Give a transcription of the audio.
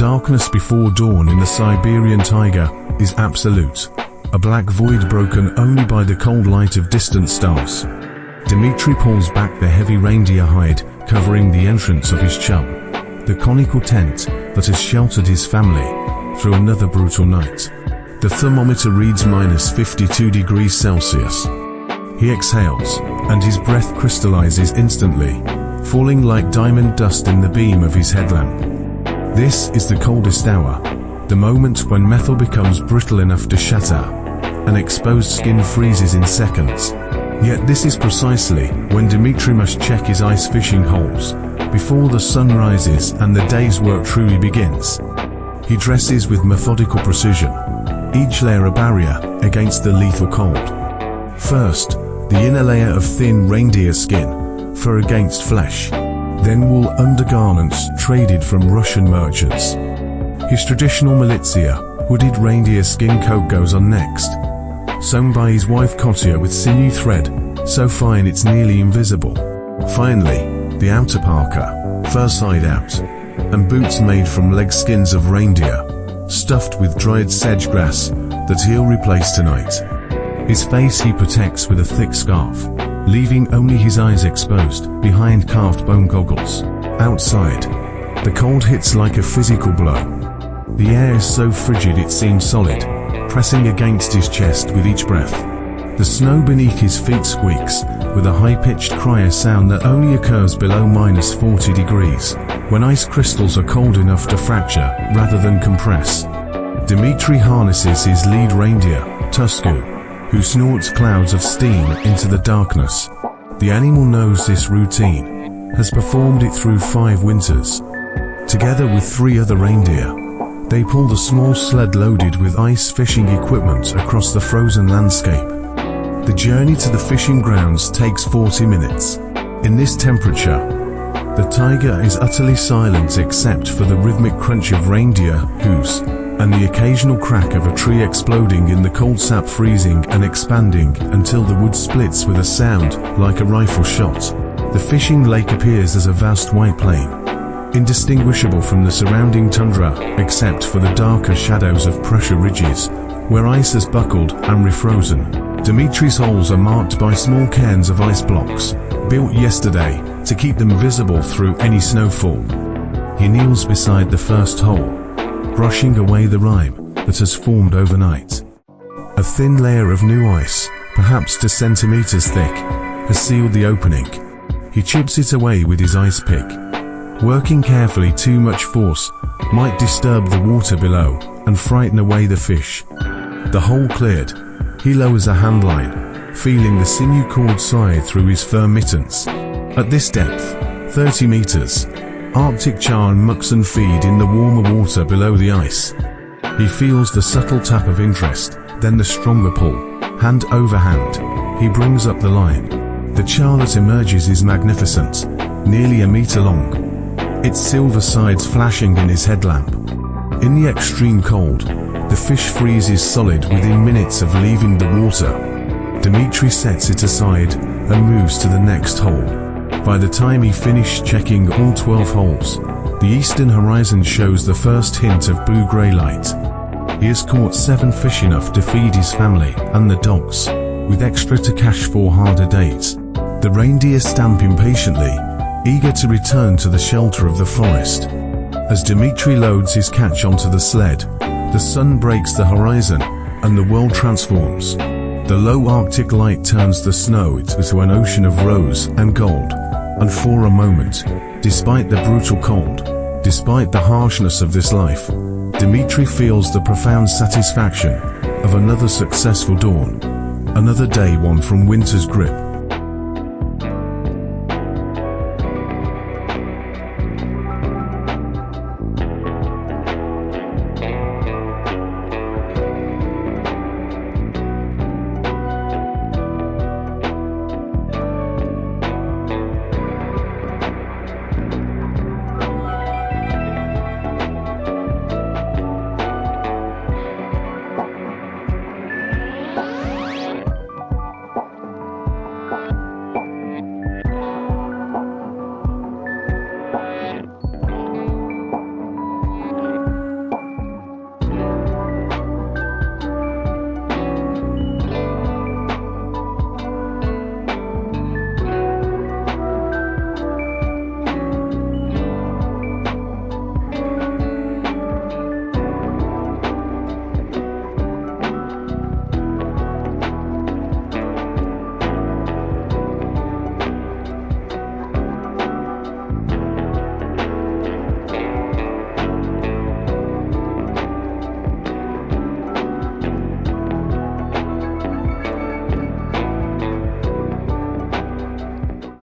darkness before dawn in the Siberian taiga is absolute, a black void broken only by the cold light of distant stars. Dmitri pulls back the heavy reindeer hide covering the entrance of his chum, the conical tent that has sheltered his family through another brutal night. The thermometer reads -52 degrees Celsius. He exhales, and his breath crystallizes instantly, falling like diamond dust in the beam of his headlamp. This is the coldest hour, the moment when metal becomes brittle enough to shatter, and exposed skin freezes in seconds. Yet this is precisely when Dmitri must check his ice fishing holes, before the sun rises and the day's work truly begins. He dresses with methodical precision, each layer a barrier against the lethal cold. First, the inner layer of thin reindeer skin, fur against flesh, then wool undergarments traded from Russian merchants. His traditional militia, hooded reindeer skin coat goes on next, sewn by his wife Kotya with sinew thread, so fine it's nearly invisible. Finally, the outer parka, fur side out, and boots made from leg skins of reindeer, stuffed with dried sedge grass that he'll replace tonight. His face he protects with a thick scarf, leaving only his eyes exposed behind carved bone goggles. Outside, the cold hits like a physical blow. The air is so frigid it seems solid, pressing against his chest with each breath. The snow beneath his feet squeaks with a high-pitched cry, a sound that only occurs below -40 degrees, when ice crystals are cold enough to fracture rather than compress. Dmitri harnesses his lead reindeer, Tusku, who snorts clouds of steam into the darkness. The animal knows this routine, has performed it through 5 winters. Together with 3 other reindeer, they pull the small sled loaded with ice fishing equipment across the frozen landscape. The journey to the fishing grounds takes 40 minutes. In this temperature, the taiga is utterly silent except for the rhythmic crunch of reindeer hooves and the occasional crack of a tree exploding in the cold sap, freezing and expanding until the wood splits with a sound like a rifle shot. The fishing lake appears as a vast white plain, indistinguishable from the surrounding tundra except for the darker shadows of pressure ridges, where ice has buckled and refrozen. Dmitri's holes are marked by small cairns of ice blocks, built yesterday to keep them visible through any snowfall. He kneels beside the first hole, brushing away the rime that has formed overnight. A thin layer of new ice, perhaps 2 centimeters thick, has sealed the opening. He chips it away with his ice pick. Working carefully, too much force might disturb the water below and frighten away the fish. The hole cleared, he lowers a handline, feeling the sinew cord slide through his fur mittens. At this depth, 30 meters, Arctic char and muksun feed in the warmer water below the ice. He feels the subtle tap of interest, then the stronger pull. Hand over hand, he brings up the line. The char that emerges is magnificent, nearly a meter long, its silver sides flashing in his headlamp. In the extreme cold, the fish freezes solid within minutes of leaving the water. Dmitri sets it aside and moves to the next hole. By the time he finished checking all 12 holes, the eastern horizon shows the first hint of blue-grey light. He has caught 7 fish, enough to feed his family and the dogs, with extra to cash for harder days. The reindeer stamp impatiently, eager to return to the shelter of the forest. As Dmitri loads his catch onto the sled, the sun breaks the horizon, and the world transforms. The low Arctic light turns the snow into an ocean of rose and gold, and for a moment, despite the brutal cold, despite the harshness of this life, Dmitri feels the profound satisfaction of another successful dawn, another day won from winter's grip.